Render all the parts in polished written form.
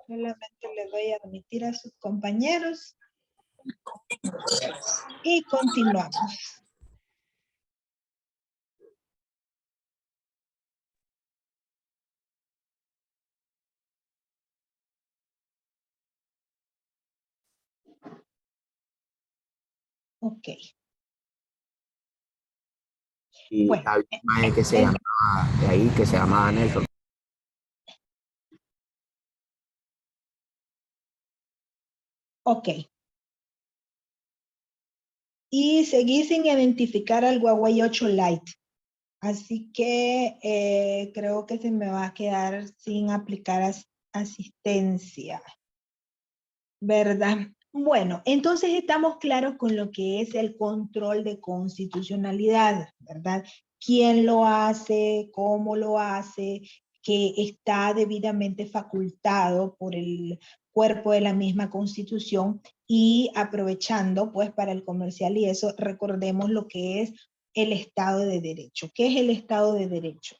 Solamente le doy a admitir a sus compañeros y continuamos. Ok. Y bueno, había un maje que se llamaba, de ahí, que se llamaba Nelson. Ok. Y seguí sin identificar al Huawei 8 Lite. Así que creo que se me va a quedar sin aplicar asistencia. ¿Verdad? Bueno, entonces estamos claros con lo que es el control de constitucionalidad, ¿verdad? ¿Quién lo hace? ¿Cómo lo hace? Que está debidamente facultado por el cuerpo de la misma Constitución y aprovechando pues para el comercial y eso, recordemos lo que es el Estado de Derecho. ¿Qué es el Estado de Derecho?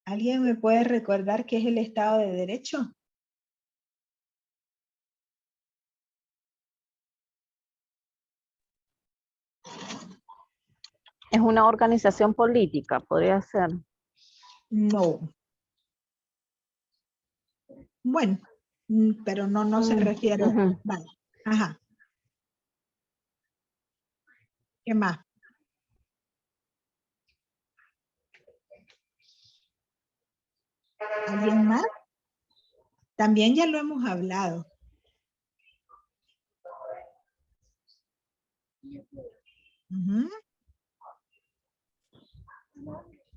¿Alguien me puede recordar qué es el Estado de Derecho? Es una organización política, podría ser. No. Bueno, pero no se refiere. Vale. Ajá. ¿Qué más? ¿Alguien más? También ya lo hemos hablado.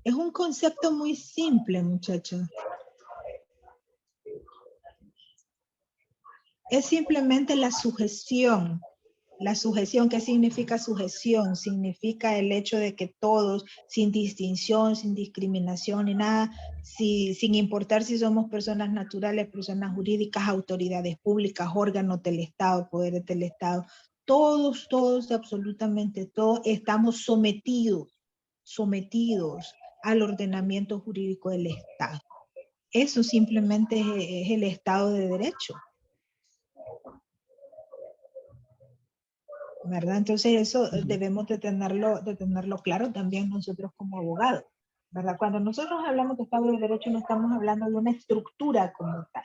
Es un concepto muy simple, muchachos. Es simplemente la sujeción. La sujeción, ¿qué significa sujeción? Significa el hecho de que todos, sin distinción, sin discriminación ni nada, sin importar si somos personas naturales, personas jurídicas, autoridades públicas, órganos del Estado, poderes del Estado, todos, absolutamente todos, estamos sometidos al ordenamiento jurídico del Estado. Eso simplemente es el Estado de Derecho. ¿Verdad? Entonces eso debemos de tenerlo claro también nosotros como abogados, ¿verdad? Cuando nosotros hablamos de Estado de Derecho no estamos hablando de una estructura como tal.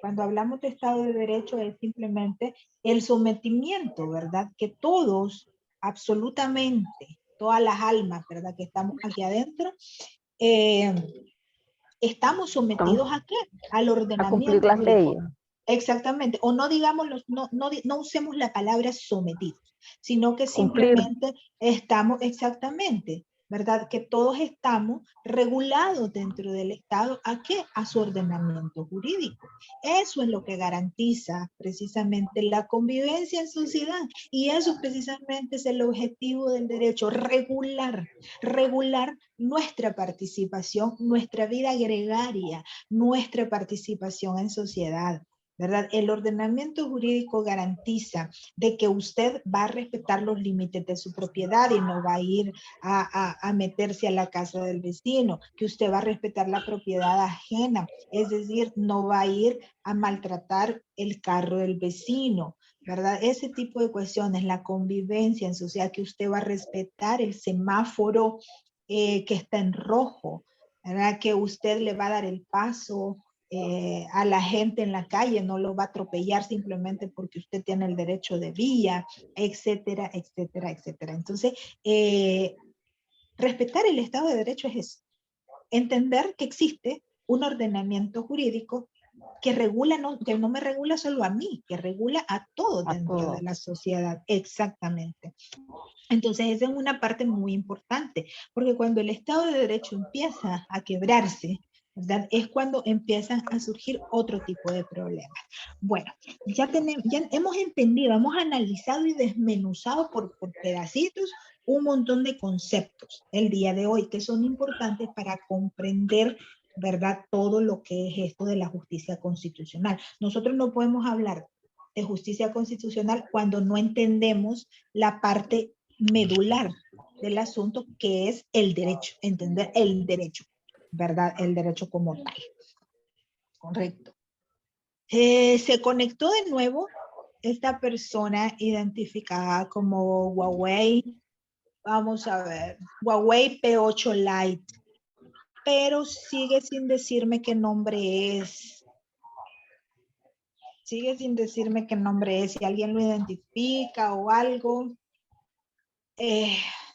Cuando hablamos de Estado de Derecho es simplemente el sometimiento, ¿verdad? Que todos, absolutamente, todas las almas, ¿verdad? Que estamos aquí adentro, estamos sometidos ¿a qué? Al ordenamiento. A cumplir las leyes. Exactamente, o no digamos, no usemos la palabra sometidos, sino que simplemente estamos, exactamente, ¿verdad? Que todos estamos regulados dentro del Estado, ¿a qué? A su ordenamiento jurídico. Eso es lo que garantiza precisamente la convivencia en sociedad y eso precisamente es el objetivo del derecho, regular nuestra participación, nuestra vida gregaria, nuestra participación en sociedad. ¿Verdad? El ordenamiento jurídico garantiza de que usted va a respetar los límites de su propiedad y no va a ir a meterse a la casa del vecino, que usted va a respetar la propiedad ajena, es decir, no va a ir a maltratar el carro del vecino, ¿verdad? Ese tipo de cuestiones, la convivencia en sociedad, que usted va a respetar el semáforo que está en rojo, ¿verdad? Que usted le va a dar el paso a la gente en la calle, no lo va a atropellar simplemente porque usted tiene el derecho de vía, etcétera, etcétera, etcétera. Entonces, respetar el Estado de Derecho es eso. Entender que existe un ordenamiento jurídico que regula, que no me regula solo a mí, que regula a todos dentro de la sociedad. Exactamente. Entonces, esa es una parte muy importante, porque cuando el Estado de Derecho empieza a quebrarse, ¿verdad? Es cuando empiezan a surgir otro tipo de problemas. Bueno, ya hemos entendido, hemos analizado y desmenuzado por pedacitos un montón de conceptos el día de hoy que son importantes para comprender ¿verdad? Todo lo que es esto de la justicia constitucional. Nosotros no podemos hablar de justicia constitucional cuando no entendemos la parte medular del asunto, que es el derecho, entender el derecho, ¿verdad? El derecho como tal. Correcto. Se conectó de nuevo esta persona identificada como Huawei. Vamos a ver, Huawei P8 Lite, pero sigue sin decirme qué nombre es. Sigue sin decirme qué nombre es. Si alguien lo identifica o algo,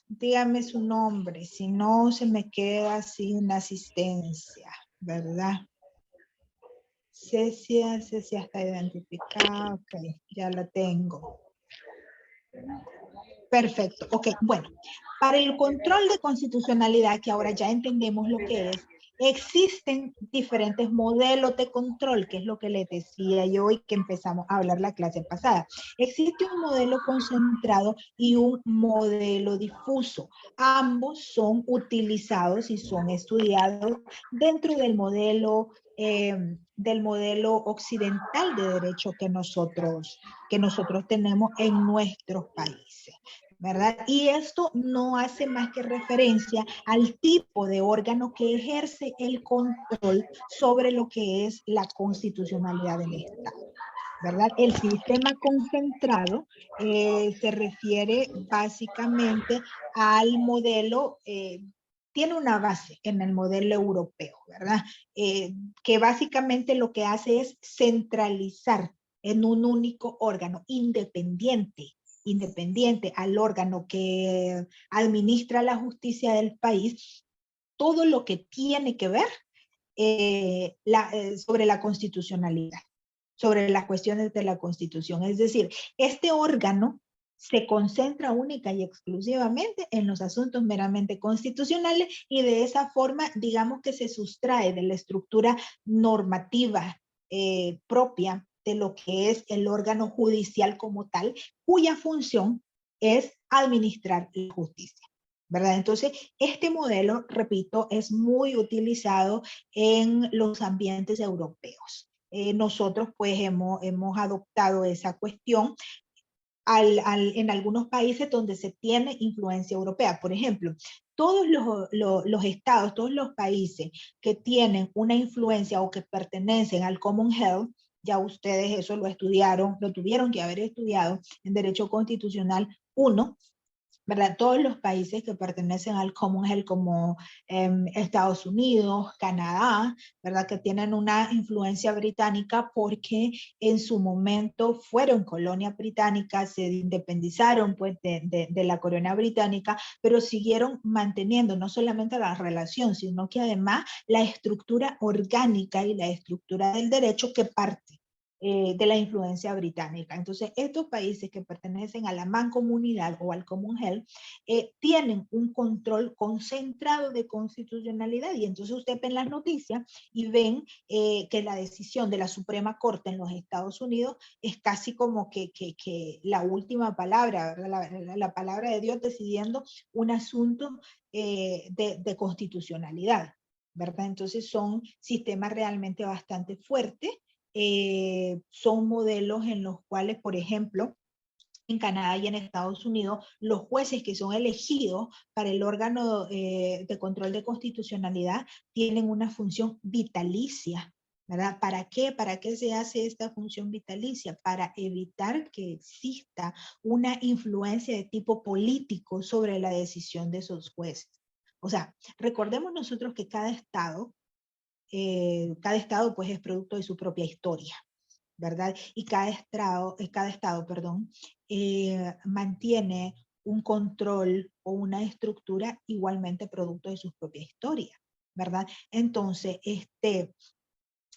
dígame su nombre. Si no, se me queda sin asistencia, ¿verdad? Cecia está identificada. Ok, ya la tengo. Perfecto. Ok, bueno. Para el control de constitucionalidad, que ahora ya entendemos lo que es, existen diferentes modelos de control, que es lo que les decía yo y que empezamos a hablar la clase pasada. Existe un modelo concentrado y un modelo difuso. Ambos son utilizados y son estudiados dentro del modelo occidental de derecho que nosotros tenemos en nuestros países, ¿verdad? Y esto no hace más que referencia al tipo de órgano que ejerce el control sobre lo que es la constitucionalidad del Estado, ¿verdad? El sistema concentrado se refiere básicamente al modelo, tiene una base en el modelo europeo, ¿verdad? Que básicamente lo que hace es centralizar en un único órgano independiente al órgano que administra la justicia del país, todo lo que tiene que ver sobre la constitucionalidad, sobre las cuestiones de la Constitución. Es decir, este órgano se concentra única y exclusivamente en los asuntos meramente constitucionales y de esa forma, digamos que se sustrae de la estructura normativa propia de lo que es el órgano judicial como tal, cuya función es administrar la justicia, ¿verdad? Entonces, este modelo, repito, es muy utilizado en los ambientes europeos. Nosotros pues hemos adoptado esa cuestión en algunos países donde se tiene influencia europea. Por ejemplo, todos los estados, todos los países que tienen una influencia o que pertenecen al Common Health, ya ustedes eso lo estudiaron, lo tuvieron que haber estudiado en Derecho Constitucional 1, ¿verdad? Todos los países que pertenecen al Common Health como Estados Unidos, Canadá, ¿verdad? Que tienen una influencia británica porque en su momento fueron colonia británica, se independizaron pues de la corona británica, pero siguieron manteniendo no solamente la relación, sino que además la estructura orgánica y la estructura del derecho que parte de la influencia británica. Entonces, estos países que pertenecen a la mancomunidad o al Common Health tienen un control concentrado de constitucionalidad y entonces usted ve en las noticias y ven que la decisión de la Suprema Corte en los Estados Unidos es casi como que la última palabra, la palabra de Dios decidiendo un asunto de constitucionalidad, ¿verdad? Entonces son sistemas realmente bastante fuertes. Son modelos en los cuales, por ejemplo, en Canadá y en Estados Unidos, los jueces que son elegidos para el órgano de control de constitucionalidad tienen una función vitalicia, ¿verdad? ¿Para qué? ¿Para qué se hace esta función vitalicia? Para evitar que exista una influencia de tipo político sobre la decisión de esos jueces. O sea, recordemos nosotros que cada estado pues es producto de su propia historia, ¿verdad? Y cada estado, perdón, mantiene un control o una estructura igualmente producto de su propia historia, ¿verdad? Entonces,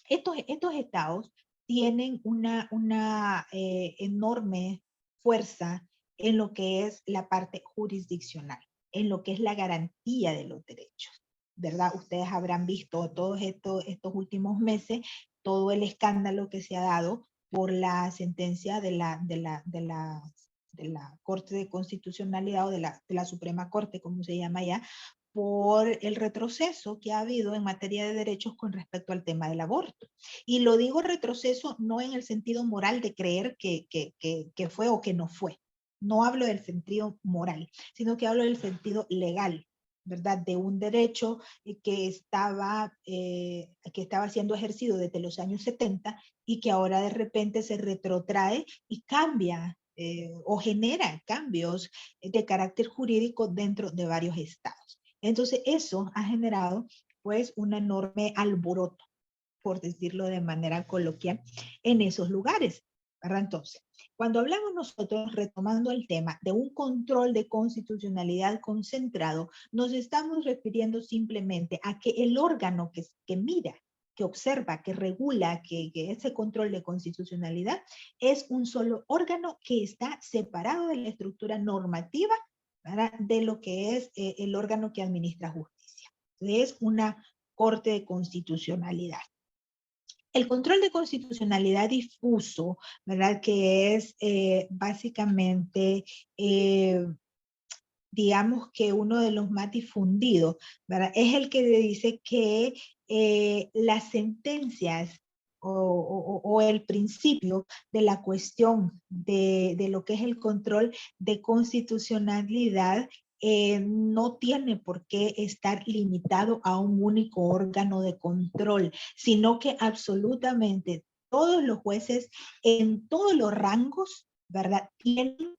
estos estados tienen una enorme fuerza en lo que es la parte jurisdiccional, en lo que es la garantía de los derechos, ¿verdad? Ustedes habrán visto todos estos últimos meses todo el escándalo que se ha dado por la sentencia de la Corte de Constitucionalidad o de la Suprema Corte, como se llama ya, por el retroceso que ha habido en materia de derechos con respecto al tema del aborto. Y lo digo retroceso no en el sentido moral de creer que fue o que no fue. No hablo del sentido moral, sino que hablo del sentido legal, ¿verdad? De un derecho que estaba siendo ejercido desde los años 70 y que ahora de repente se retrotrae y cambia o genera cambios de carácter jurídico dentro de varios estados. Entonces eso ha generado pues un enorme alboroto, por decirlo de manera coloquial, en esos lugares, ¿verdad? Entonces, cuando hablamos nosotros, retomando el tema de un control de constitucionalidad concentrado, nos estamos refiriendo simplemente a que el órgano que mira, que observa, que regula, que ese control de constitucionalidad es un solo órgano que está separado de la estructura normativa, ¿verdad?, de lo que es el órgano que administra justicia. Es una Corte de Constitucionalidad. El control de constitucionalidad difuso, ¿verdad?, que es básicamente, digamos que uno de los más difundidos, ¿verdad?, es el que dice que las sentencias o el principio de la cuestión de lo que es el control de constitucionalidad no tiene por qué estar limitado a un único órgano de control, sino que absolutamente todos los jueces en todos los rangos, ¿verdad?, tienen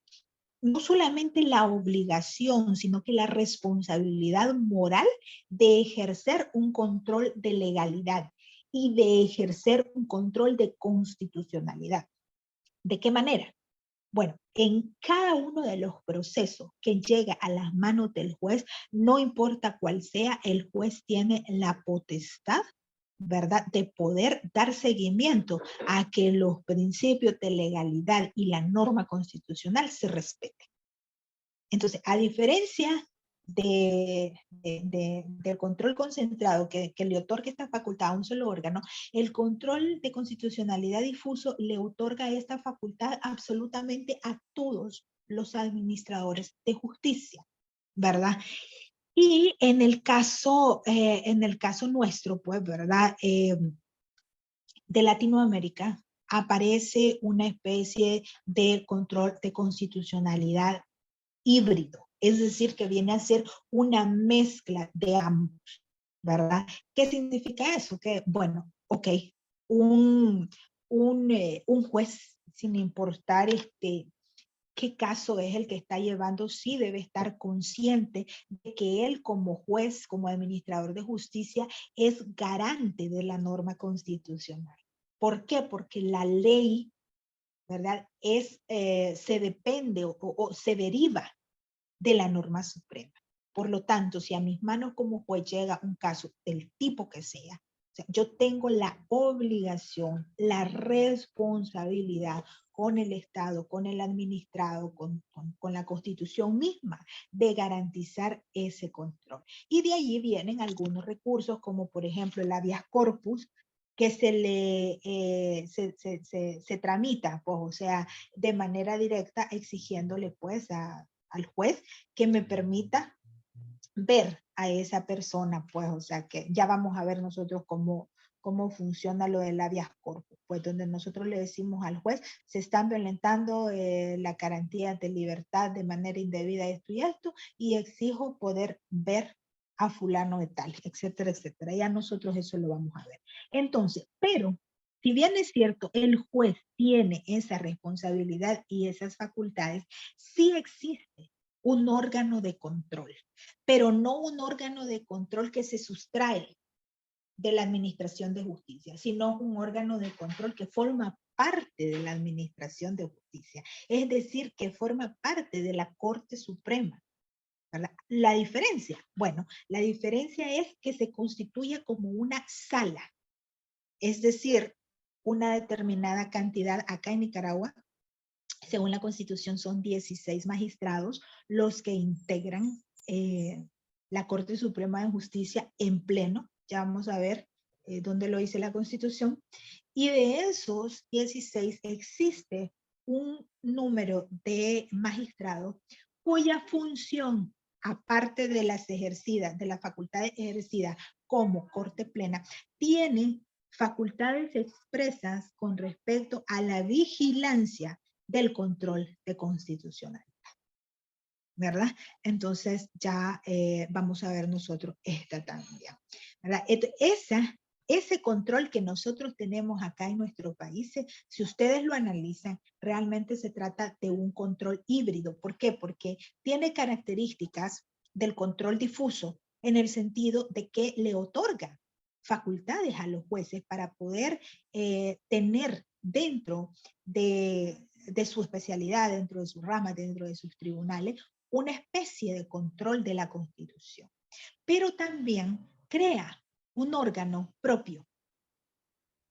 no solamente la obligación, sino que la responsabilidad moral de ejercer un control de legalidad y de ejercer un control de constitucionalidad. ¿De qué manera? Bueno, en cada uno de los procesos que llega a las manos del juez, no importa cuál sea, el juez tiene la potestad, ¿verdad?, de poder dar seguimiento a que los principios de legalidad y la norma constitucional se respeten. Entonces, a diferencia del control concentrado que le otorga esta facultad a un solo órgano, el control de constitucionalidad difuso le otorga esta facultad absolutamente a todos los administradores de justicia, ¿verdad? Y en el caso nuestro, pues, ¿verdad?, de Latinoamérica, aparece una especie de control de constitucionalidad híbrido, es decir, que viene a ser una mezcla de ambos, ¿verdad? ¿Qué significa eso? Que, bueno, ok, un juez, sin importar qué caso es el que está llevando, sí debe estar consciente de que él como juez, como administrador de justicia, es garante de la norma constitucional. ¿Por qué? Porque la ley, ¿verdad?, se depende o se deriva de la norma suprema. Por lo tanto, si a mis manos como juez llega un caso del tipo que sea, o sea, yo tengo la obligación, la responsabilidad con el Estado, con el administrado, con la Constitución misma, de garantizar ese control. Y de allí vienen algunos recursos, como por ejemplo el habeas corpus, que se tramita, pues, o sea, de manera directa, exigiéndole pues al juez que me permita ver a esa persona, pues, o sea, que ya vamos a ver nosotros cómo funciona lo del habeas corpus, pues, donde nosotros le decimos al juez, se están violentando la garantía de libertad de manera indebida esto, y exijo poder ver a fulano de tal, etcétera, etcétera. Ya nosotros eso lo vamos a ver. Entonces, pero si bien es cierto, el juez tiene esa responsabilidad y esas facultades, sí existe un órgano de control, pero no un órgano de control que se sustrae de la administración de justicia, sino un órgano de control que forma parte de la administración de justicia, es decir, que forma parte de la Corte Suprema. La diferencia, bueno, la diferencia es que se constituye como una sala, es decir, una determinada cantidad acá en Nicaragua. Según la Constitución, son 16 magistrados los que integran la Corte Suprema de Justicia en pleno. Ya vamos a ver dónde lo dice la Constitución. Y de esos 16 existe un número de magistrados cuya función aparte de las ejercidas, de las facultades ejercidas como Corte Plena, tiene facultades expresas con respecto a la vigilancia del control de constitucionalidad, ¿verdad? Entonces ya vamos a ver nosotros esta también, ¿verdad? Ese control que nosotros tenemos acá en nuestro país, si ustedes lo analizan, realmente se trata de un control híbrido. ¿Por qué? Porque tiene características del control difuso en el sentido de que le otorga facultades a los jueces para poder tener dentro de su especialidad, dentro de su rama, dentro de sus tribunales, una especie de control de la Constitución. Pero también crea un órgano propio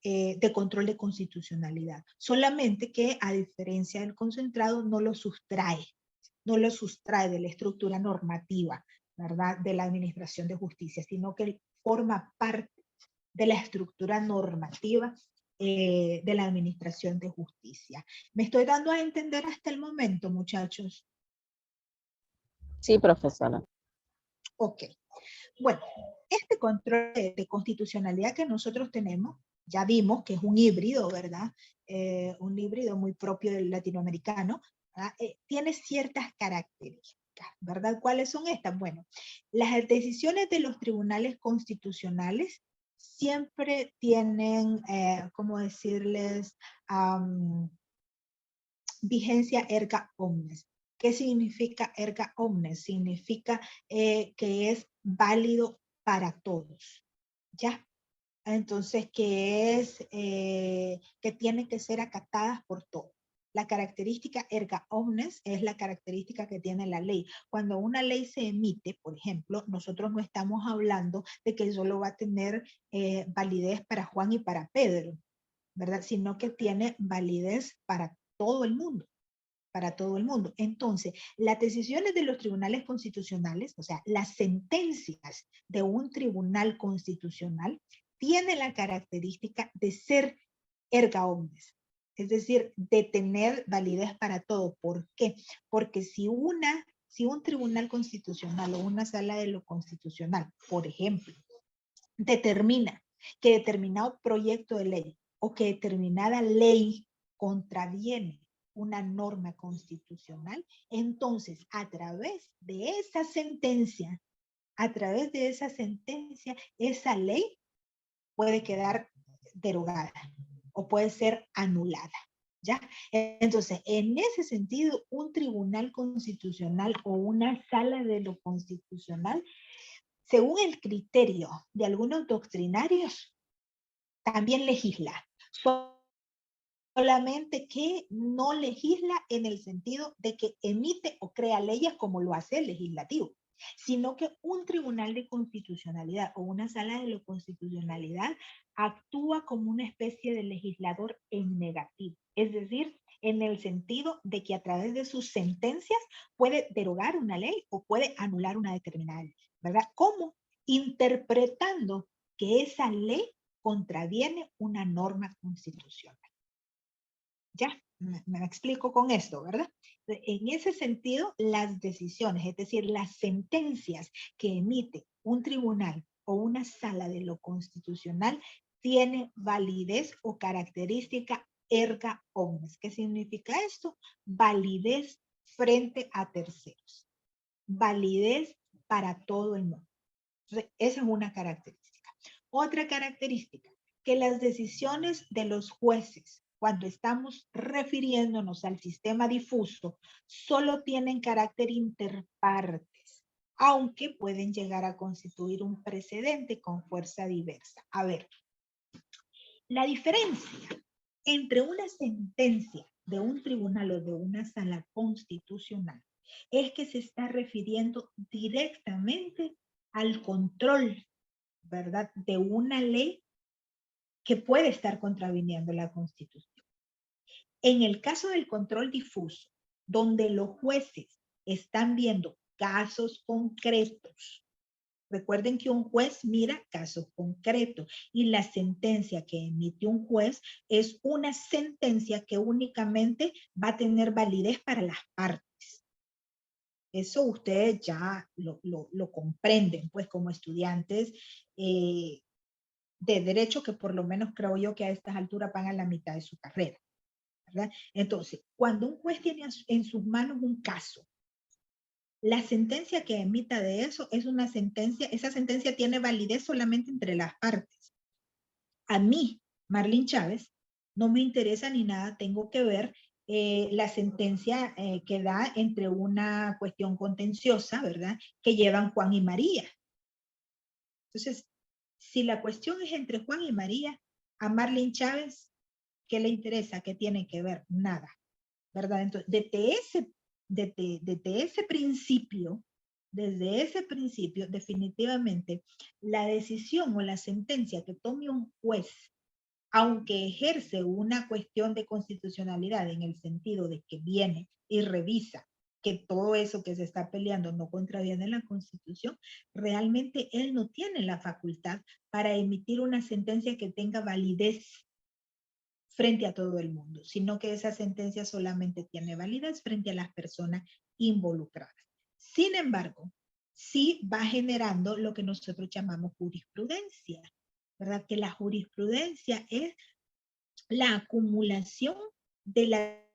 de control de constitucionalidad, solamente que a diferencia del concentrado no lo sustrae de la estructura normativa, ¿verdad?, de la administración de justicia, sino que forma parte de la estructura normativa de la administración de justicia. ¿Me estoy dando a entender hasta el momento, muchachos? Sí, profesora. Ok. Bueno, este control de constitucionalidad que nosotros tenemos, ya vimos que es un híbrido, ¿verdad? Un híbrido muy propio del latinoamericano, tiene ciertas características, ¿verdad? ¿Cuáles son estas? Bueno, las decisiones de los tribunales constitucionales siempre tienen, ¿cómo decirles? Vigencia erga omnes. ¿Qué significa erga omnes? Significa que es válido para todos, ¿ya? Entonces, que tienen que ser acatadas por todos. La característica erga omnes es la característica que tiene la ley. Cuando una ley se emite, por ejemplo, nosotros no estamos hablando de que solo va a tener validez para Juan y para Pedro, ¿verdad? Sino que tiene validez para todo el mundo. Para todo el mundo. Entonces, las decisiones de los tribunales constitucionales, o sea, las sentencias de un tribunal constitucional, tienen la característica de ser erga omnes, es decir, de tener validez para todo. ¿Por qué? Porque si un tribunal constitucional o una sala de lo constitucional, por ejemplo, determina que determinado proyecto de ley o que determinada ley contraviene una norma constitucional, entonces a través de esa sentencia, esa ley puede quedar derogada o puede ser anulada, ¿ya? Entonces, en ese sentido, un tribunal constitucional o una sala de lo constitucional, según el criterio de algunos doctrinarios, también legisla. Solamente que no legisla en el sentido de que emite o crea leyes como lo hace el legislativo, sino que un tribunal de constitucionalidad o una sala de lo constitucionalidad actúa como una especie de legislador en negativo, es decir, en el sentido de que a través de sus sentencias puede derogar una ley o puede anular una determinada ley, ¿verdad? ¿Cómo? Interpretando que esa ley contraviene una norma constitucional. Ya, me explico con esto, ¿verdad? En ese sentido, las decisiones, es decir, las sentencias que emite un tribunal o una sala de lo constitucional, tiene validez o característica erga omnes. ¿Qué significa esto? Validez frente a terceros. Validez para todo el mundo. Entonces, esa es una característica. Otra característica, que las decisiones de los jueces, cuando estamos refiriéndonos al sistema difuso, solo tienen carácter interpartes, aunque pueden llegar a constituir un precedente con fuerza diversa. A ver, la diferencia entre una sentencia de un tribunal o de una sala constitucional es que se está refiriendo directamente al control, ¿verdad?, de una ley que puede estar contraviniendo la Constitución. En el caso del control difuso, donde los jueces están viendo casos concretos, recuerden que un juez mira casos concretos y la sentencia que emite un juez es una sentencia que únicamente va a tener validez para las partes. Eso ustedes ya lo comprenden, pues como estudiantes de derecho, que por lo menos creo yo que a estas alturas van a la mitad de su carrera, ¿verdad? Entonces, cuando un juez tiene en sus manos un caso, la sentencia que emita de eso es una sentencia, esa sentencia tiene validez solamente entre las partes. A mí, Marlene Chávez, no me interesa ni nada, tengo que ver la sentencia que da entre una cuestión contenciosa, ¿verdad? Que llevan Juan y María. Entonces, si la cuestión es entre Juan y María, a Marlene Chávez, ¿qué le interesa? ¿Qué tiene que ver? Nada, ¿verdad? Entonces, desde ese principio, definitivamente, la decisión o la sentencia que tome un juez, aunque ejerce una cuestión de constitucionalidad en el sentido de que viene y revisa que todo eso que se está peleando no contraviene la Constitución, realmente él no tiene la facultad para emitir una sentencia que tenga validez frente a todo el mundo, sino que esa sentencia solamente tiene validez frente a las personas involucradas. Sin embargo, sí va generando lo que nosotros llamamos jurisprudencia, ¿verdad? Que la jurisprudencia es la acumulación de la